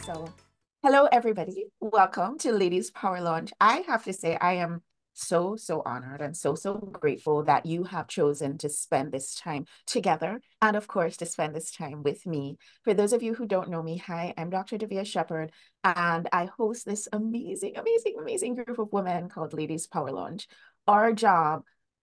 So, hello everybody. Welcome to Ladies Power Launch. I have to say, I am so honored and so grateful that you have chosen to spend this time together and, of course, to spend this time with me. For those of you who don't know me, hi, I'm Dr. Davia Shepherd, and I host this amazing group of women called Ladies Power Launch. Our job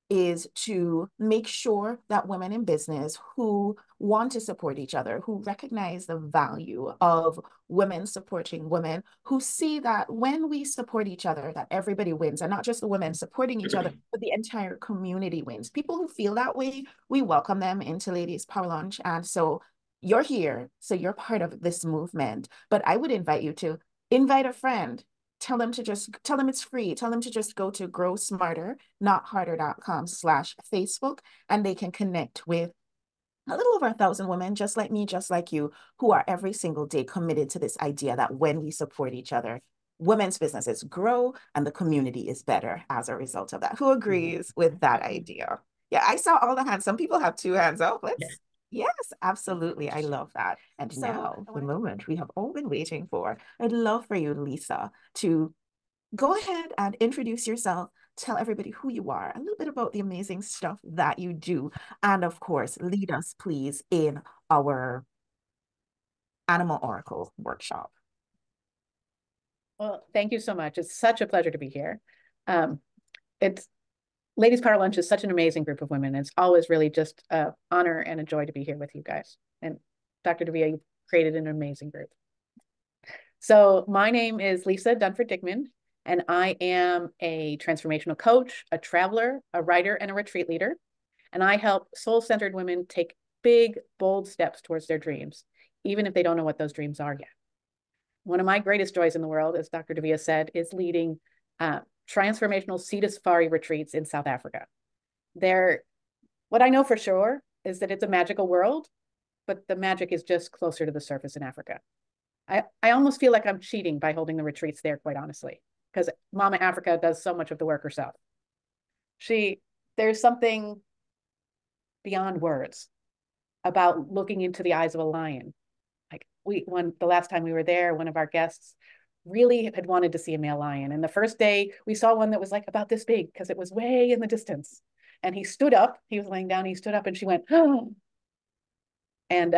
is to make sure that women in business who want to support each other, who recognize the value of women supporting women, who see that when we support each other, that everybody wins, and not just the women supporting each other, but the entire community wins. People who feel that way, we welcome them into Ladies Power Launch. And so you're here, so you're part of this movement. But I would invite you to invite a friend. Tell them it's free. Tell them to just go to growsmarternotharder.com/Facebook, and they can connect with a little over 1,000 women just like me, just like you, who are every single day committed to this idea that when we support each other, women's businesses grow and the community is better as a result of that. Who agrees with that idea? Yeah, I saw all the hands. Some people have two hands up. Yes, absolutely. I love that. And so now, the moment we have all been waiting for, I'd love for you, Lisa, to go ahead and introduce yourself. Tell everybody who you are, a little bit about the amazing stuff that you do, and of course, lead us, please, in our Animal Oracle workshop. Well, thank you so much. It's such a pleasure to be here. It's Ladies Power Lunch is such an amazing group of women. It's always really just an honor and a joy to be here with you guys. And Dr. Davia, you created an amazing group. So my name is Lisa Dickman, and I am a transformational coach, a traveler, a writer, and a retreat leader. And I help soul-centered women take big, bold steps towards their dreams, even if they don't know what those dreams are yet. One of my greatest joys in the world, as Dr. Davia said, is leading transformational sea to safari retreats in South Africa. What I know for sure is that it's a magical world, but the magic is just closer to the surface in Africa. I almost feel like I'm cheating by holding the retreats there, quite honestly, because Mama Africa does so much of the work herself. There's something beyond words about looking into the eyes of a lion. The last time we were there, one of our guests really had wanted to see a male lion. And the first day we saw one that was like about this big because it was way in the distance. And he stood up, he was laying down, he stood up and she went, oh. And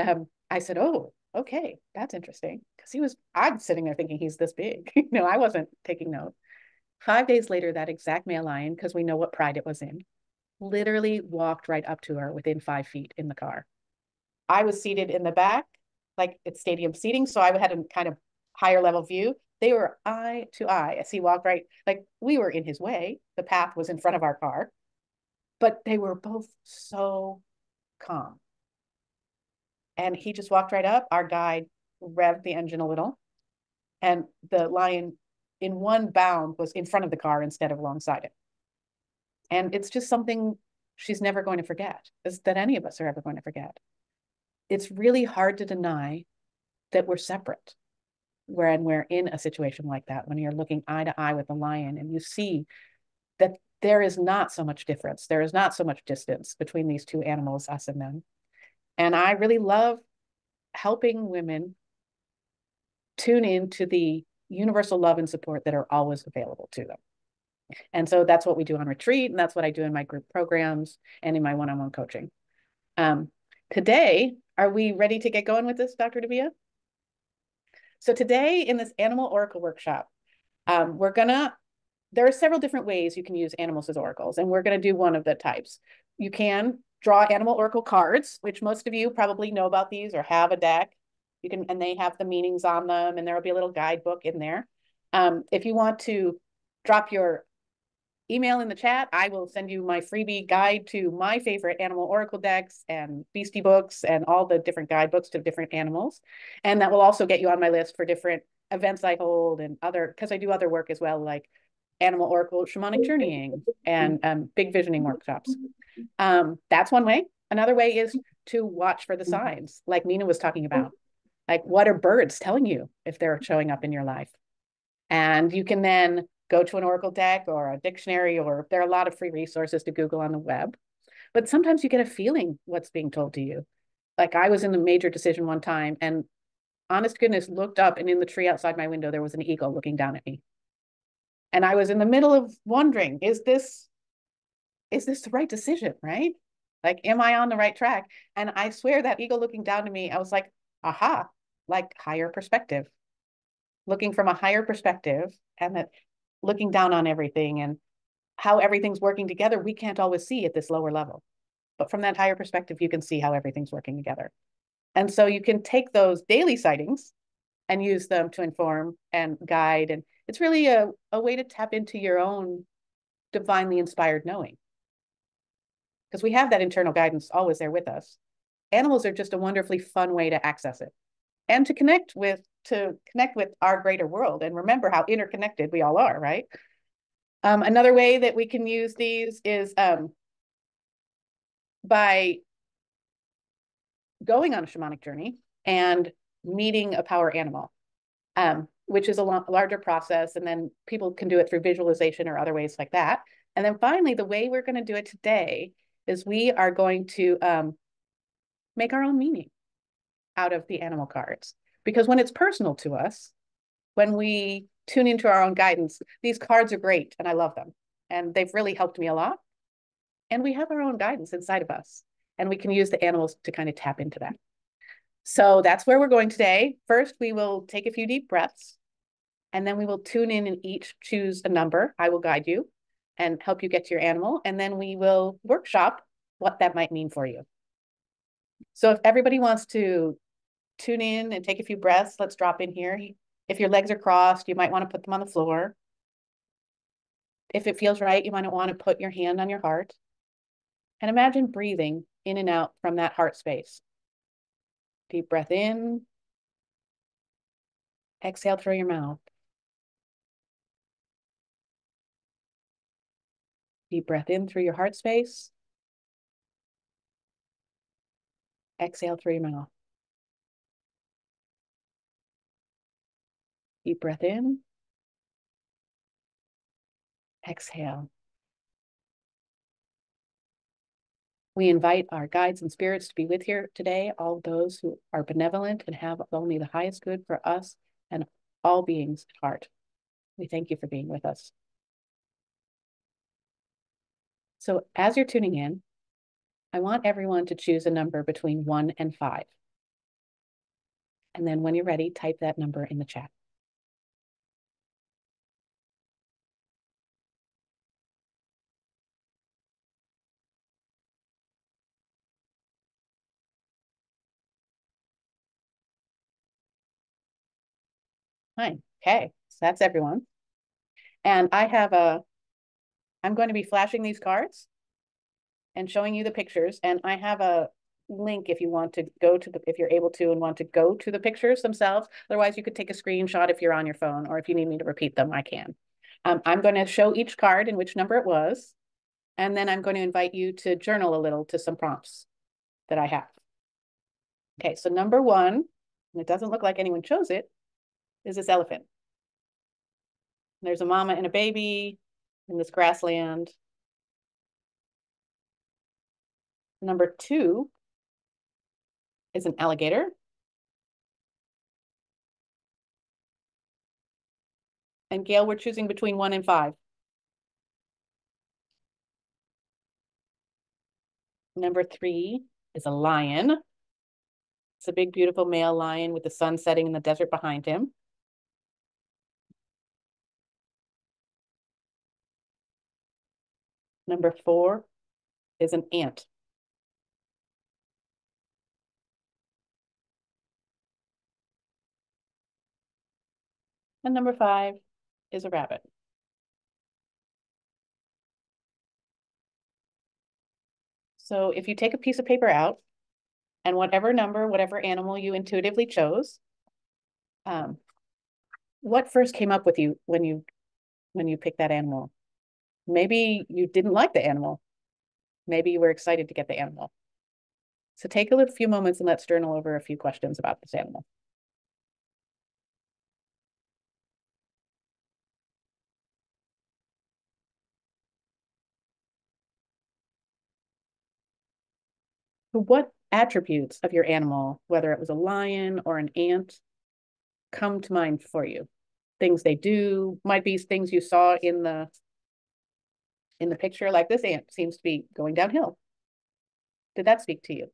I said, oh, okay, that's interesting. Because I'm sitting there thinking he's this big. I wasn't taking note. 5 days later, that exact male lion, because we know what pride it was in, literally walked right up to her within 5 feet in the car. I was seated in the back, like it's stadium seating. So I had a kind of higher level view. They were eye to eye as he walked right, like we were in his way. The path was in front of our car, but they were both so calm. And he just walked right up. Our guide revved the engine a little, and the lion in one bound was in front of the car instead of alongside it. And it's just something she's never going to forget, that any of us are ever going to forget. It's really hard to deny that we're separate when we're in a situation like that, when you're looking eye to eye with a lion and you see that there is not so much difference. There is not so much distance between these two animals, us and them. And I really love helping women tune into the universal love and support that are always available to them. And so that's what we do on retreat, and that's what I do in my group programs and in my one-on-one coaching. Today, are we ready to get going with this, Dr. Davia? So today in this Animal Oracle workshop, there are several different ways you can use animals as oracles, and we're going to do one of the types. You can draw animal oracle cards, which most of you probably know about these or have a deck. And they have the meanings on them, and there will be a little guidebook in there. If you want to drop your email in the chat, I will send you my freebie guide to my favorite animal oracle decks and beastie books and all the different guidebooks to different animals. And that will also get you on my list for different events I hold and because I do other work as well, like animal oracle shamanic journeying and big visioning workshops. That's one way. Another way is to watch for the signs, like Mina was talking about. Like, what are birds telling you if they're showing up in your life? And you can then go to an oracle deck or a dictionary, or there are a lot of free resources to Google on the web. But sometimes you get a feeling what's being told to you. Like I was in a major decision one time, and honest goodness, looked up, and in the tree outside my window, there was an eagle looking down at me. And I was in the middle of wondering, is this the right decision, right? Like, am I on the right track? And I swear that eagle looking down to me, I was like, aha, like higher perspective, looking from a higher perspective, and that looking down on everything and how everything's working together, we can't always see at this lower level. But from that higher perspective, you can see how everything's working together. And so you can take those daily sightings and use them to inform and guide. And it's really a way to tap into your own divinely inspired knowing, because we have that internal guidance always there with us. Animals are just a wonderfully fun way to access it and to connect with our greater world and remember how interconnected we all are, right? Another way that we can use these is by going on a shamanic journey and meeting a power animal, which is a larger process. And then people can do it through visualization or other ways like that. And then finally, the way we're going to do it today is we are going to make our own meaning out of the animal cards. Because when it's personal to us, when we tune into our own guidance, these cards are great and I love them. And they've really helped me a lot. And we have our own guidance inside of us. And we can use the animals to kind of tap into that. So that's where we're going today. First, we will take a few deep breaths, and then we will tune in and each choose a number. I will guide you and help you get to your animal. And then we will workshop what that might mean for you. So if everybody wants to tune in and take a few breaths, let's drop in here. If your legs are crossed, you might want to put them on the floor. If it feels right, you might want to put your hand on your heart and imagine breathing in and out from that heart space. Deep breath in, exhale through your mouth. Deep breath in through your heart space. Exhale through your mouth. Deep breath in. Exhale. We invite our guides and spirits to be with here today, all those who are benevolent and have only the highest good for us and all beings at heart. We thank you for being with us. So as you're tuning in, I want everyone to choose a number between 1 and 5. And then when you're ready, type that number in the chat. Fine. Okay, so that's everyone. And I'm going to be flashing these cards and showing you the pictures. And I have a link if you want to go to if you're able to and want to go to the pictures themselves. Otherwise, you could take a screenshot if you're on your phone, or if you need me to repeat them, I can. I'm going to show each card and which number it was. And then I'm going to invite you to journal a little to some prompts that I have. Okay, so number 1, and it doesn't look like anyone chose it, is this elephant. There's a mama and a baby in this grassland. Number 2 is an alligator. And Gail, we're choosing between 1 and 5. Number 3 is a lion. It's a big, beautiful male lion with the sun setting in the desert behind him. Number 4 is an ant. And number 5 is a rabbit. So if you take a piece of paper out and whatever number, whatever animal you intuitively chose, what first came up with you when you picked that animal? Maybe you didn't like the animal. Maybe you were excited to get the animal. So take a few moments and let's journal over a few questions about this animal. What attributes of your animal, whether it was a lion or an ant come to mind for you? Things they do, might be things you saw in the picture, like this ant seems to be going downhill. Did that speak to you?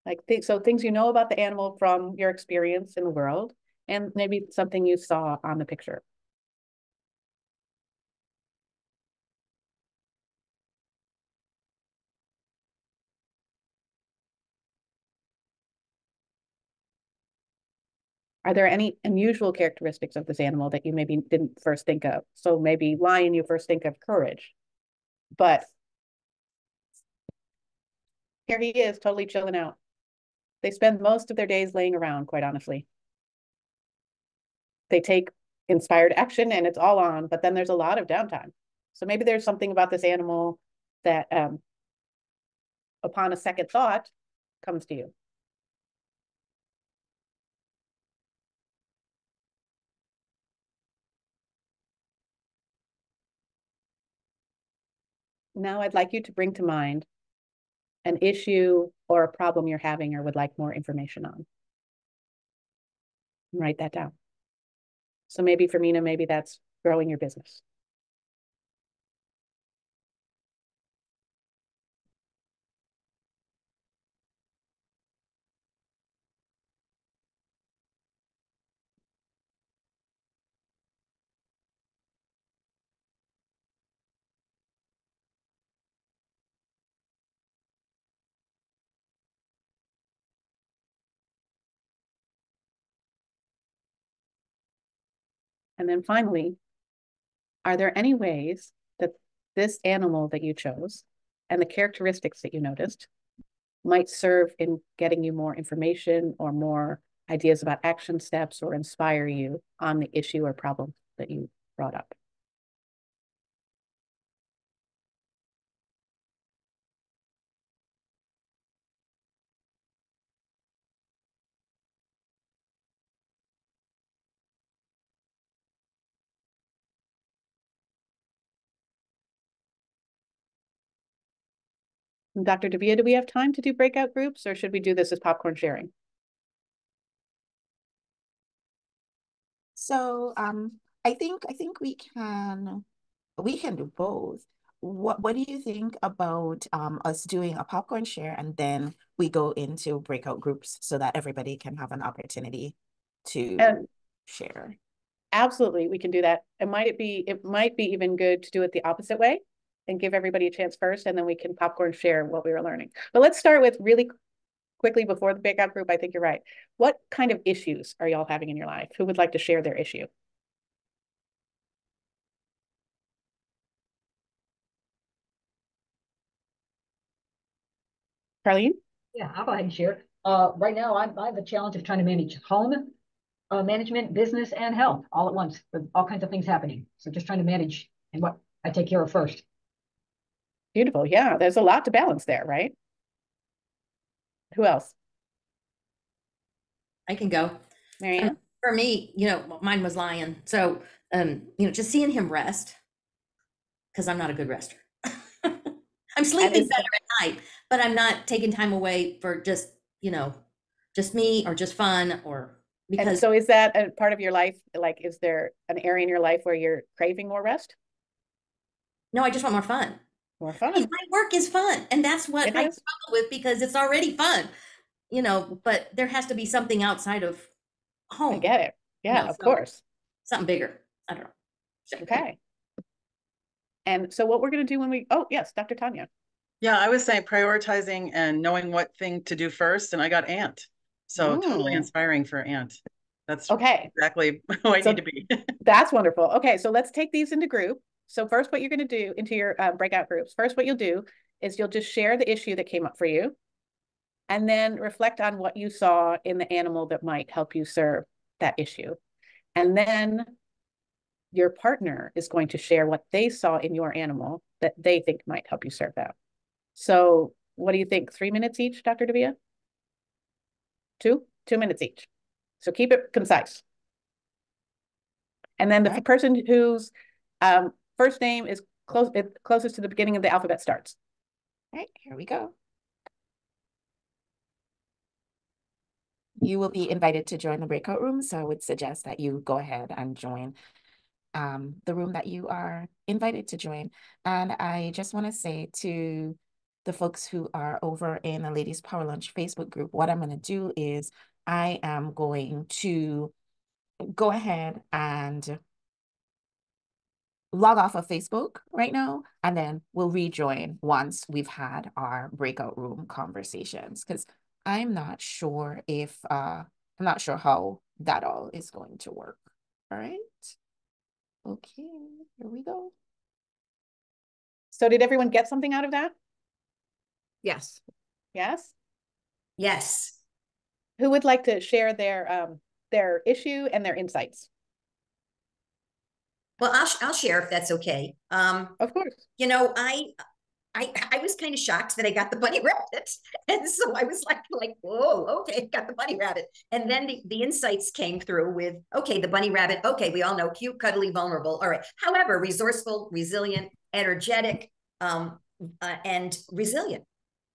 Like, so things you know about the animal from your experience in the world, and maybe something you saw on the picture. Are there any unusual characteristics of this animal that you maybe didn't first think of? So maybe lion, you first think of courage, but here he is, totally chilling out. They spend most of their days laying around, quite honestly. They take inspired action and it's all on, but then there's a lot of downtime. So maybe there's something about this animal that upon a second thought comes to you. Now I'd like you to bring to mind an issue or a problem you're having or would like more information on. And write that down. So maybe for Mina, maybe that's growing your business. And then finally, are there any ways that this animal that you chose and the characteristics that you noticed might serve in getting you more information or more ideas about action steps or inspire you on the issue or problem that you brought up? And Dr. Davia, do we have time to do breakout groups or should we do this as popcorn sharing? So I think we can do both. What do you think about us doing a popcorn share and then we go into breakout groups so that everybody can have an opportunity to And share? absolutely, we can do that. It might be even good to do it the opposite way and give everybody a chance first, and then we can popcorn share what we were learning. But let's start with really quickly before the breakout group. I think you're right. What kind of issues are y'all having in your life? Who would like to share their issue? Carlene? Yeah, I'll go ahead and share. Right now, I have a challenge of trying to manage home management, business, and health all at once with all kinds of things happening. So just trying to manage and what I take care of first. Beautiful. Yeah, there's a lot to balance there, right? Who else? I can go. Marianne? For me, mine was Lion. So, just seeing him rest, because I'm not a good rester. I'm sleeping better at night, but I'm not taking time away for just me or just fun or because. And so is that a part of your life? Like, is there an area in your life where you're craving more rest? No, I just want more fun. More fun. I mean, my work is fun, and that's what I struggle with because it's already fun, but there has to be something outside of home. I get it. Yeah, of course. Something bigger. I don't know. Okay. And so what we're going to do when oh, yes, Dr. Tanya. Yeah, I was saying prioritizing and knowing what thing to do first, and I got ant. So totally inspiring for ant. That's okay. Exactly who I need to be. That's wonderful. Okay, so let's take these into group. So first, what you're going to do into your breakout groups, first what you'll do is you'll just share the issue that came up for you, and then reflect on what you saw in the animal that might help you serve that issue. And then your partner is going to share what they saw in your animal that they think might help you serve that. So what do you think? 3 minutes each, Dr. Davia? 2 minutes each. So keep it concise. And then the person whose first name is closest to the beginning of the alphabet starts. All right, here we go. you will be invited to join the breakout room. So I would suggest that you go ahead and join the room that you are invited to join. And I just want to say to the folks who are over in the Ladies Power Lunch Facebook group, what I'm going to do is I am going to go ahead and log off of Facebook right now, and then we'll rejoin once we've had our breakout room conversations, because I'm not sure how that all is going to work. All right. Okay, here we go. So did everyone get something out of that? Yes. Yes? Yes. Who would like to share their issue and their insights? Well, I'll share if that's okay. Of course. You know, I was kind of shocked that I got the bunny rabbit. And so I was like, whoa, okay, got the bunny rabbit. And then the insights came through with, okay, the bunny rabbit, okay, we all know, cute, cuddly, vulnerable. All right. However, resourceful, resilient, energetic, and resilient.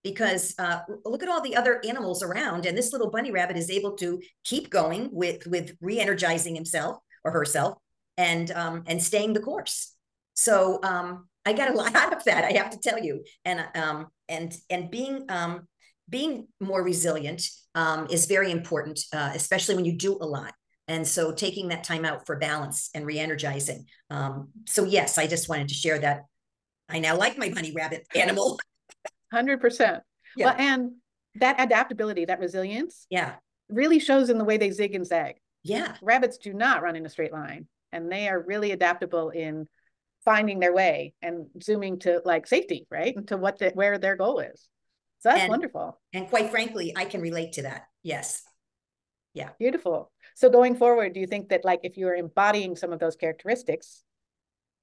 Because look at all the other animals around, and this little bunny rabbit is able to keep going with re-energizing himself or herself and staying the course. So I got a lot out of that, I have to tell you, and being more resilient is very important, especially when you do a lot. And so taking that time out for balance and re-energizing. So yes, I just wanted to share that. I now like my bunny rabbit animal. 100%. Yeah. Well, and that adaptability, that resilience, yeah, really shows in the way they zig and zag. Yeah. Rabbits do not run in a straight line, and they are really adaptable in finding their way and zooming to like safety, right? And to where their goal is. So that's wonderful. And quite frankly, I can relate to that. Yes. Yeah. Beautiful. So going forward, do you think that like if you're embodying some of those characteristics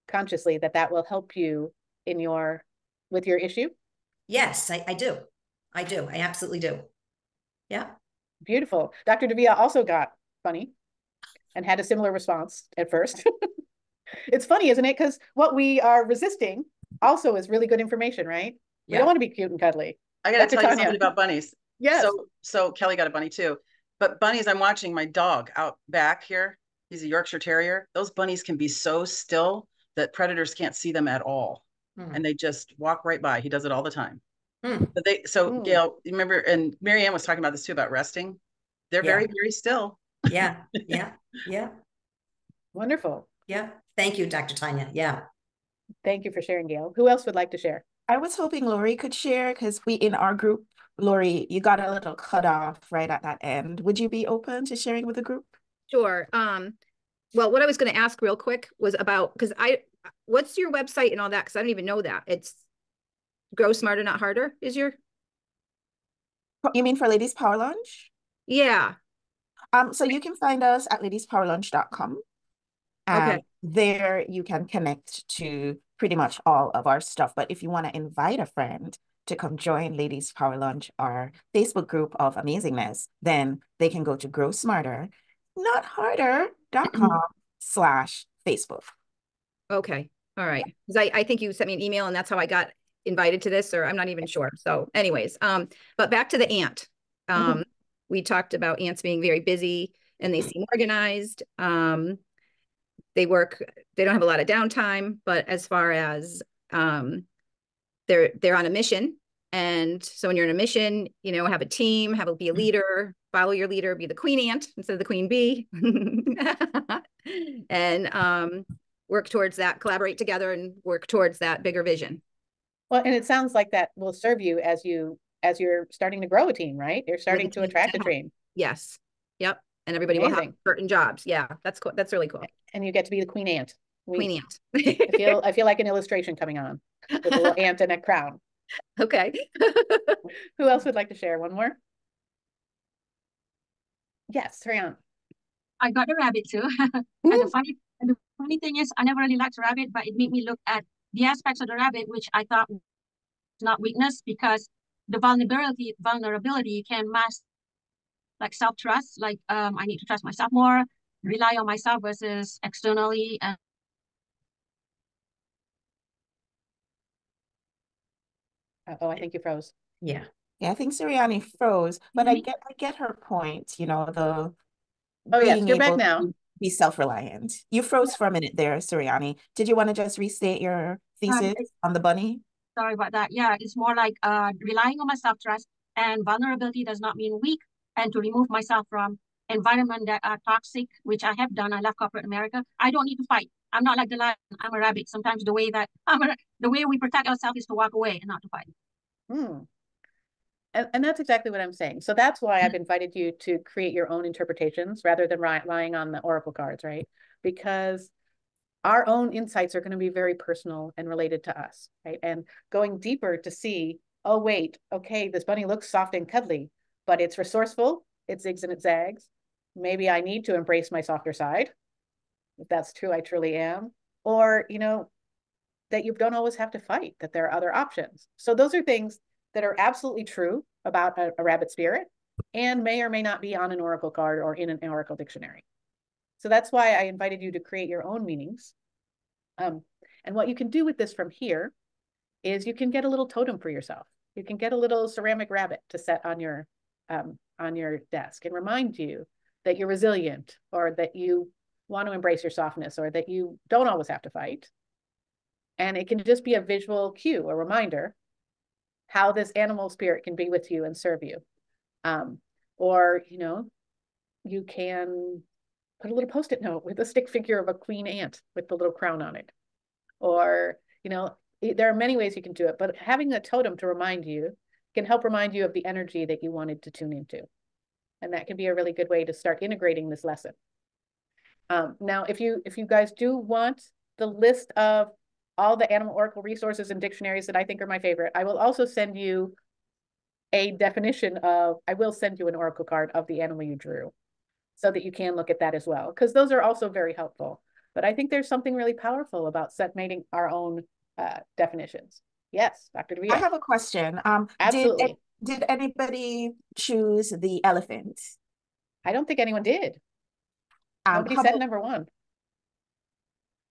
consciously, that will help you with your issue? Yes, I do. I do. I absolutely do. Yeah. Beautiful. Dr. Davia also got funny and had a similar response at first. It's funny, isn't it? Because what we are resisting also is really good information, right? We don't want to be cute and cuddly. I got to tell you something about bunnies. Yes. So Kelly got a bunny too. But bunnies, I'm watching my dog out back here. He's a Yorkshire Terrier. Those bunnies can be so still that predators can't see them at all. And they just walk right by. He does it all the time. Gail, you remember, and Marianne was talking about this too, about resting. They're very, very still. Yeah. Yeah. Yeah. Wonderful. Yeah. Thank you, Dr. Tanya. Yeah. Thank you for sharing, Gail. Who else would like to share? I was hoping Lori could share, because in our group, Lori, you got a little cut off right at that end. Would you be open to sharing with the group? Sure. Well, what I was going to ask real quick was about, what's your website and all that? Because I don't even know that. It's Grow Smarter, Not Harder is your? You mean for Ladies Power Lunch? Yeah. So you can find us at ladiespowerlunch.com. Okay. There you can connect to pretty much all of our stuff. But if you want to invite a friend to come join Ladies Power Lunch, our Facebook group of amazingness, then they can go to growsmarter.com/Facebook. Okay. All right. Because I think you sent me an email and that's how I got invited to this, or I'm not even sure. So anyways, but back to the ant. We talked about ants being very busy and they seem organized. They don't have a lot of downtime, but as far as they're on a mission. And so when you're on a mission, have a team, be a leader, follow your leader, be the queen ant instead of the queen bee. And work towards that, collaborate together and work towards that bigger vision. Well, and it sounds like that will serve you as you're starting to grow a team, right? You're starting to attract a team. Yes. Yep. And everybody will have certain jobs. Yeah, that's cool. That's really cool. And you get to be the queen ant. Queen ant. I feel like an illustration coming on with a little ant and a crown. Okay. Who else would like to share? One more? Yes, hurry on. I got a rabbit too. And the funny thing is, I never really liked rabbit, but it made me look at the aspects of the rabbit, which I thought was not weakness, because the vulnerability can mask like self-trust, like I need to trust myself more, rely on myself versus externally. And I think you froze. Yeah. Yeah, I think Sirianni froze, but I get her point, you know, the Oh, yes, being you're back able now. to be self-reliant. You froze for a minute there, Sirianni. Did you want to just restate your thesis on the bunny? Sorry about that. Yeah, it's more like relying on my self-trust, and vulnerability does not mean weak, and to remove myself from environment that are toxic, which I have done. I left corporate America. I don't need to fight. I'm not like the lion. I'm a rabbit. Sometimes the way that the way we protect ourselves is to walk away and not to fight. Hmm. And that's exactly what I'm saying. So that's why I've invited you to create your own interpretations rather than relying on the oracle cards, right? Because our own insights are going to be very personal and related to us, right? And going deeper to see, oh, wait, okay, this bunny looks soft and cuddly, but it's resourceful, it zigs and it zags. Maybe I need to embrace my softer side, if that's true, I truly am. Or, you know, that you don't always have to fight, that there are other options. So those are things that are absolutely true about a rabbit spirit and may or may not be on an oracle card or in an oracle dictionary. So that's why I invited you to create your own meanings. And what you can do with this from here is you can get a little totem for yourself. You can get a little ceramic rabbit to set on your desk and remind you that you're resilient, or that you want to embrace your softness, or that you don't always have to fight. And it can just be a visual cue, a reminder how this animal spirit can be with you and serve you. Or, you know, you can put a little Post-it note with a stick figure of a queen ant with the little crown on it. Or, you know, there are many ways you can do it, but having a totem to remind you can help remind you of the energy that you wanted to tune into. And that can be a really good way to start integrating this lesson. Now, if you guys do want the list of all the animal oracle resources and dictionaries that I think are my favorite, I will also send you a definition of, I will send you an oracle card of the animal you drew so that you can look at that as well, because those are also very helpful. But I think there's something really powerful about making our own definitions. Yes, Dr. Davia. I have a question. Absolutely. Did anybody choose the elephant? I don't think anyone did. Nobody said number one.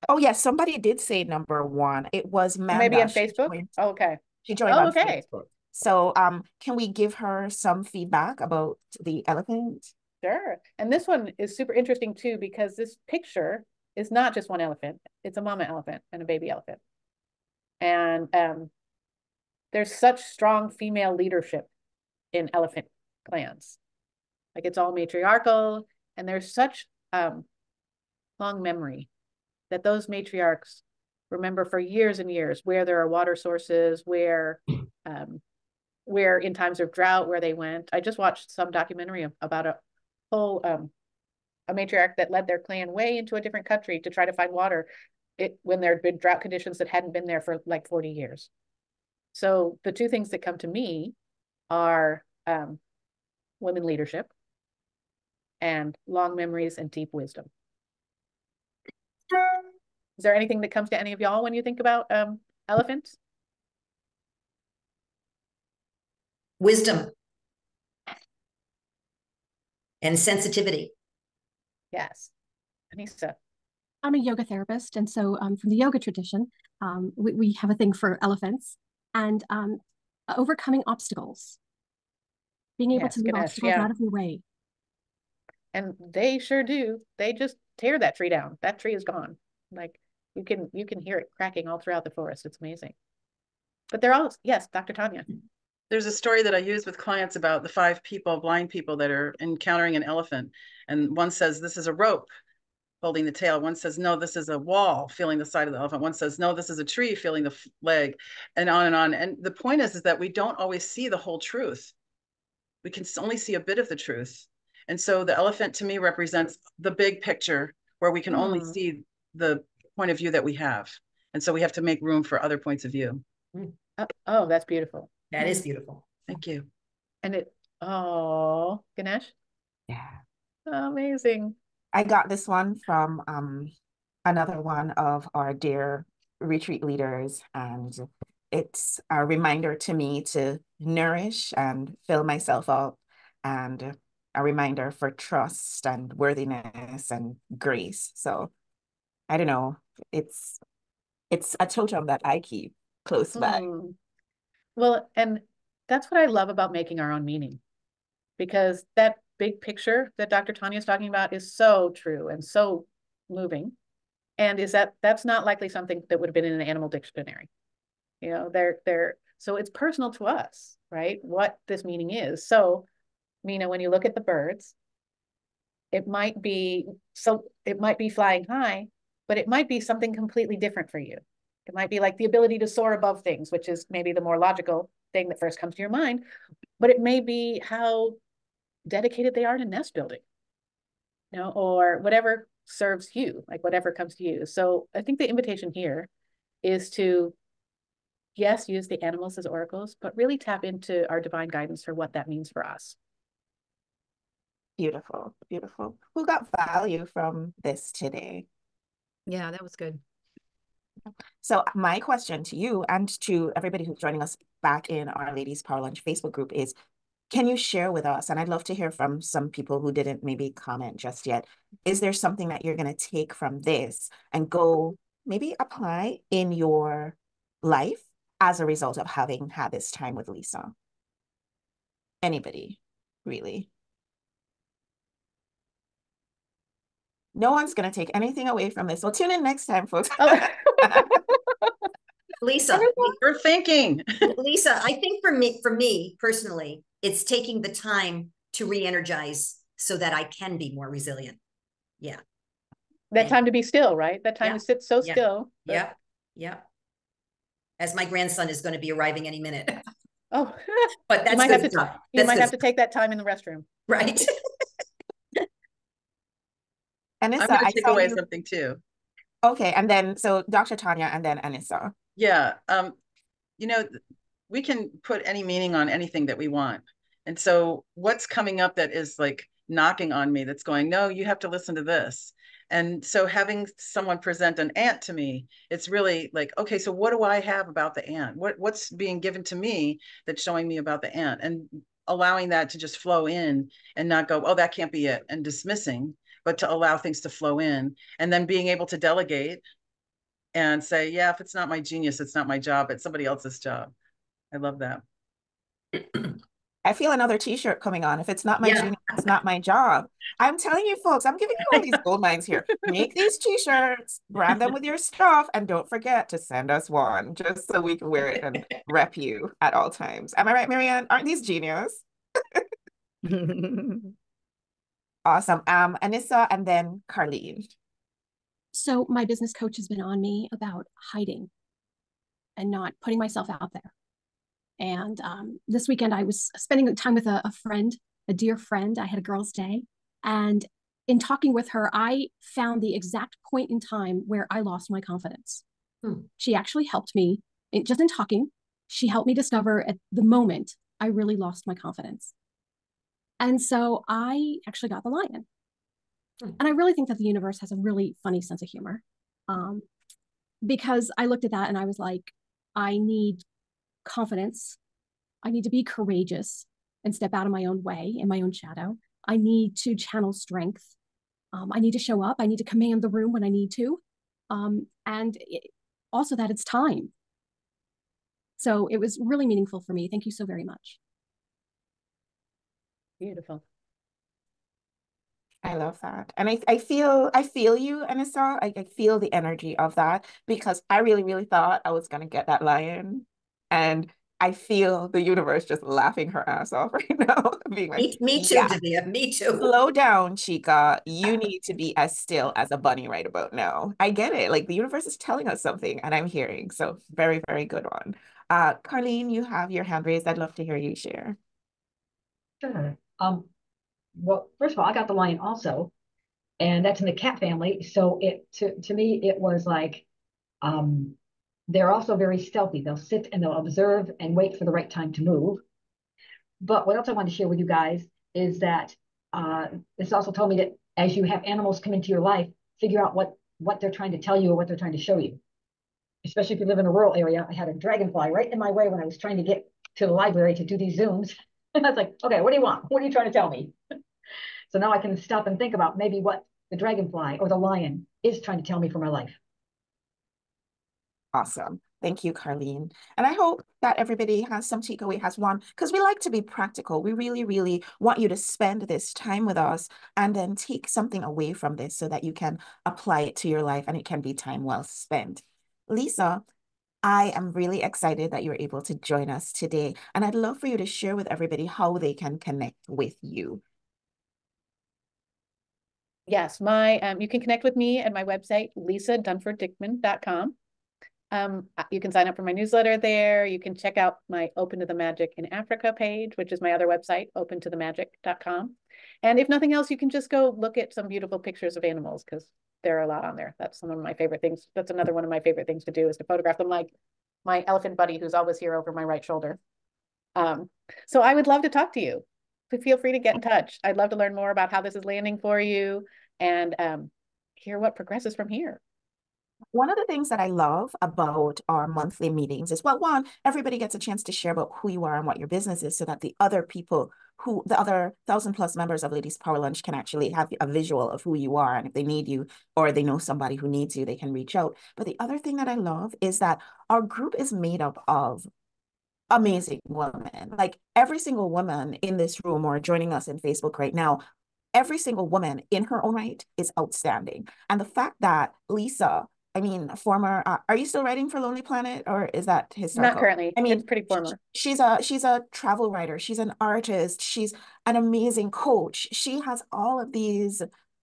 Oh, yes, somebody did say number one. It was Manda. Maybe on Facebook? Oh, okay. She joined on Facebook. So can we give her some feedback about the elephant? Sure. And this one is super interesting too, because this picture is not just one elephant. It's a mama elephant and a baby elephant. And there's such strong female leadership in elephant clans. Like, it's all matriarchal, and there's such long memory that those matriarchs remember for years and years where there are water sources, where in times of drought, where they went. I just watched some documentary about a whole a matriarch that led their clan way into a different country to try to find water when there had been drought conditions that hadn't been there for like 40 years. So the two things that come to me are women leadership and long memories and deep wisdom. Is there anything that comes to any of y'all when you think about elephants? Wisdom and sensitivity. Yes. Anissa. I'm a yoga therapist, and so from the yoga tradition, we have a thing for elephants and overcoming obstacles, being able to move obstacles out of your way. And they sure do. They just tear that tree down. That tree is gone. Like, you can hear it cracking all throughout the forest. It's amazing. But they're all, yes, Dr. Tanya. There's a story that I use with clients about the 5 blind people that are encountering an elephant. And one says, this is a rope holding the tail. One says, no, this is a wall feeling the side of the elephant. One says, no, this is a tree feeling the leg, and on and on. And the point is that we don't always see the whole truth. We can only see a bit of the truth. And so the elephant to me represents the big picture where we can only see the point of view that we have. And so we have to make room for other points of view. Oh, that's beautiful. That is beautiful. Thank you. And Ganesh? Yeah. Amazing. I got this one from another one of our dear retreat leaders, and it's a reminder to me to nourish and fill myself up, and a reminder for trust and worthiness and grace. So I don't know, it's a totem that I keep close by. Well, and that's what I love about making our own meaning, because that big picture that Dr. Tanya is talking about is so true and so moving. And that's not likely something that would have been in an animal dictionary. You know, so it's personal to us, right? What this meaning is. So, Mina, when you look at the birds, it might be flying high, but it might be something completely different for you. It might be like the ability to soar above things, which is maybe the more logical thing that first comes to your mind, but it may be how dedicated they are to nest building, you know, or whatever serves you, like whatever comes to you. So I think the invitation here is to, yes, use the animals as oracles, but really tap into our divine guidance for what that means for us. Beautiful, beautiful. Who got value from this today? Yeah, that was good. So my question to you and to everybody who's joining us back in our Ladies Power Lunch Facebook group is, can you share with us, and I'd love to hear from some people who didn't maybe comment just yet, is there something that you're going to take from this and go maybe apply in your life as a result of having had this time with Lisa? Anybody, really? No one's going to take anything away from this. Well, tune in next time, folks. Oh. Lisa, we're thinking. Lisa, I think for me personally, it's taking the time to re-energize so that I can be more resilient. Yeah. That time to be still, right? That time to sit so still. Yeah. Yeah. As my grandson is going to be arriving any minute. Oh, but that's you might have to take that time in the restroom. Right. Anissa, I'm going to take away something too. Okay, and then so Dr. Tanya and then Anissa. Yeah, you know, we can put any meaning on anything that we want. And so what's coming up that is like knocking on me, that's going, no, you have to listen to this. And so having someone present an ant to me, it's really like, okay, so what do I have about the ant? What's being given to me that's showing me about the ant? And allowing that to just flow in and not go, oh, that can't be it, and dismissing, but to allow things to flow in, and then being able to delegate and say, yeah, if it's not my genius, it's not my job, it's somebody else's job. I love that. I feel another t-shirt coming on. If it's not my genius, it's not my job. I'm telling you folks, I'm giving you all these gold mines here. Make these t-shirts, brand them with your stuff, and don't forget to send us one just so we can wear it and rep you at all times. Am I right, Marianne? Aren't these genius? Awesome. Anissa and then Carleen. So my business coach has been on me about hiding and not putting myself out there. And this weekend I was spending time with a friend, a dear friend. I had a girls' day. And in talking with her, I found the exact point in time where I lost my confidence. She actually helped me, just in talking, she helped me discover at the moment I really lost my confidence. And so I actually got the lion. And I really think that the universe has a really funny sense of humor, because I looked at that and I was like, I need confidence. I need to be courageous and step out of my own way, in my own shadow. I need to channel strength. I need to show up. I need to command the room when I need to. Also that it's time. So it was really meaningful for me. Thank you so very much. Beautiful. I love that. And I feel you, Anissa. I feel the energy of that, because I really, really thought I was going to get that lion. And I feel the universe just laughing her ass off right now. Being like, me too, Davia, me too. Slow down, chica. You need to be as still as a bunny right about now. I get it. Like the universe is telling us something and I'm hearing. So very, very good one. Carleen, you have your hand raised. I'd love to hear you share. Sure. Well, first of all, I got the lion also, and that's in the cat family. So to me, it was like, they're also very stealthy. They'll sit and they'll observe and wait for the right time to move. But what else I want to share with you guys is that this also told me that as you have animals come into your life, figure out what they're trying to tell you or what they're trying to show you. Especially if you live in a rural area. I had a dragonfly right in my way when I was trying to get to the library to do these Zooms. And I was like, okay, what do you want? What are you trying to tell me? So now I can stop and think about maybe what the dragonfly or the lion is trying to tell me for my life. Awesome. Thank you, Carlene. And I hope that everybody has some takeaway, has one, because we like to be practical. We really, really want you to spend this time with us and then take something away from this so that you can apply it to your life and it can be time well spent. Lisa, I am really excited that you're able to join us today. And I'd love for you to share with everybody how they can connect with you. Yes, you can connect with me at my website, lisadunforddickman.com. You can sign up for my newsletter there. You can check out my Open to the Magic in Africa page, which is my other website, opentothemagic.com. And if nothing else, you can just go look at some beautiful pictures of animals because there are a lot on there. That's some of my favorite things. That's another one of my favorite things to do is to photograph them, like my elephant buddy who's always here over my right shoulder. So I would love to talk to you. Feel free to get in touch. I'd love to learn more about how this is landing for you and hear what progresses from here. One of the things that I love about our monthly meetings is, well, one, everybody gets a chance to share about who you are and what your business is so that the other people the other 1,000+ members of Ladies Power Lunch can actually have a visual of who you are. And if they need you or they know somebody who needs you, they can reach out. But the other thing that I love is that our group is made up of amazing women. Like every single woman in this room or joining us in Facebook right now, every single woman in her own right is outstanding. And the fact that Lisa, I mean, former, are you still writing for Lonely Planet or is that historical? Not currently. I mean, it's pretty former. She's a travel writer. She's an artist. She's an amazing coach. She has all of these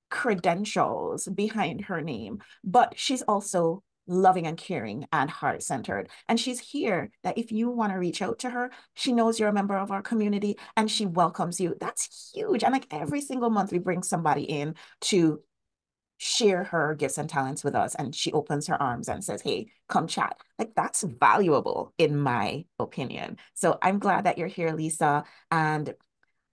credentials behind her name, but she's also loving and caring and heart-centered. And she's here that if you want to reach out to her, she knows you're a member of our community and she welcomes you. That's huge. And like every single month we bring somebody in to share her gifts and talents with us, and she opens her arms and says, hey, come chat. Like that's valuable in my opinion. So I'm glad that you're here, Lisa, and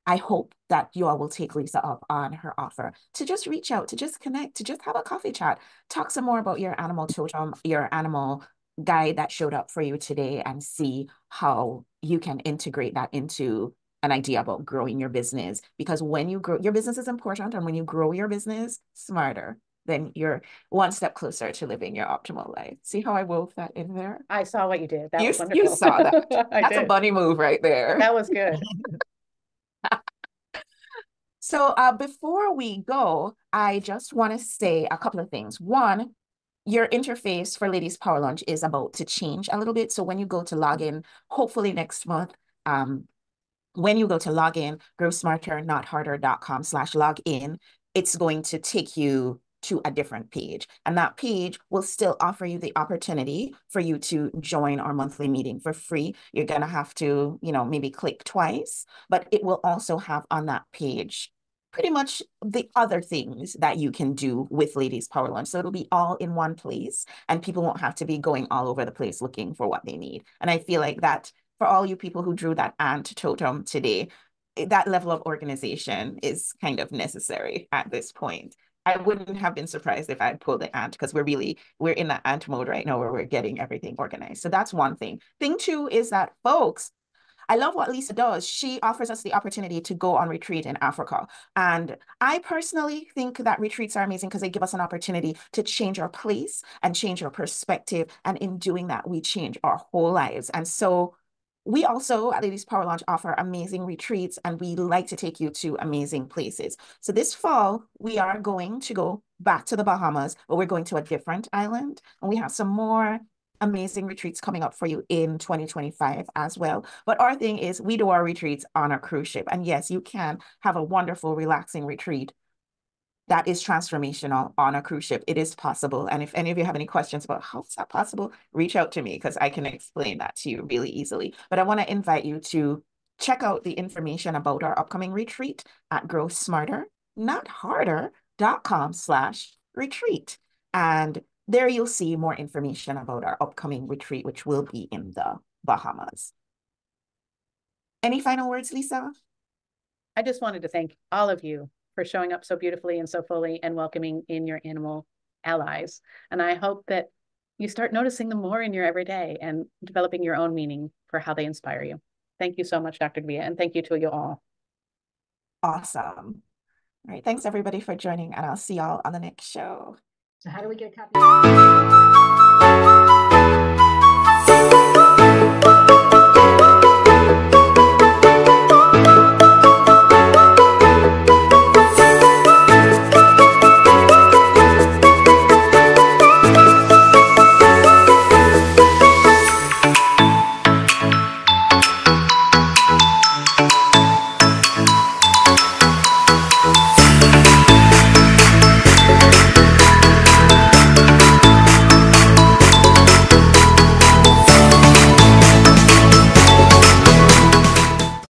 I hope that you all will take Lisa up on her offer to just reach out, to just connect, to just have a coffee chat, talk some more about your animal totem, your animal guide that showed up for you today, and see how you can integrate that into an idea about growing your business. Because when you grow, your business is important. And when you grow your business smarter, then you're one step closer to living your optimal life. See how I wove that in there? I saw what you did. That was wonderful. You saw that. That's did. A bunny move right there. That was good. So before we go, I just want to say a couple of things. One, your interface for Ladies Power Lunch is about to change a little bit. So when you go to log in, hopefully next month, when you go to log in, growsmarternotharder.com/login, it's going to take you to a different page. And that page will still offer you the opportunity for you to join our monthly meeting for free. You're going to have to, maybe click twice, but it will also have on that page pretty much the other things that you can do with Ladies Power Lunch. So it'll be all in one place and people won't have to be going all over the place looking for what they need. And I feel like that for all you people who drew that ant totem today, that level of organization is kind of necessary at this point. I wouldn't have been surprised if I'd pulled the ant because we're in that ant mode right now where we're getting everything organized. So that's one thing. Thing two is that, folks, I love what Lisa does. She offers us the opportunity to go on retreat in Africa. And I personally think that retreats are amazing because they give us an opportunity to change our place and change our perspective. And in doing that, we change our whole lives. And so we also at Ladies Power Lunch offer amazing retreats, and we like to take you to amazing places. So this fall, we are going to go back to the Bahamas, but we're going to a different island. And we have some more amazing retreats coming up for you in 2025 as well. But our thing is we do our retreats on a cruise ship. And yes, you can have a wonderful, relaxing retreat that is transformational on a cruise ship. It is possible. And if any of you have any questions about how is that possible, reach out to me because I can explain that to you really easily. But I want to invite you to check out the information about our upcoming retreat at growsmarternotharder.com/retreat. And there you'll see more information about our upcoming retreat, which will be in the Bahamas. Any final words, Lisa? I just wanted to thank all of you for showing up so beautifully and so fully and welcoming in your animal allies. And I hope that you start noticing them more in your everyday and developing your own meaning for how they inspire you. Thank you so much, Dr. Davia, and thank you to you all. Awesome. All right. Thanks everybody for joining, and I'll see y'all on the next show. So how do we get a copy?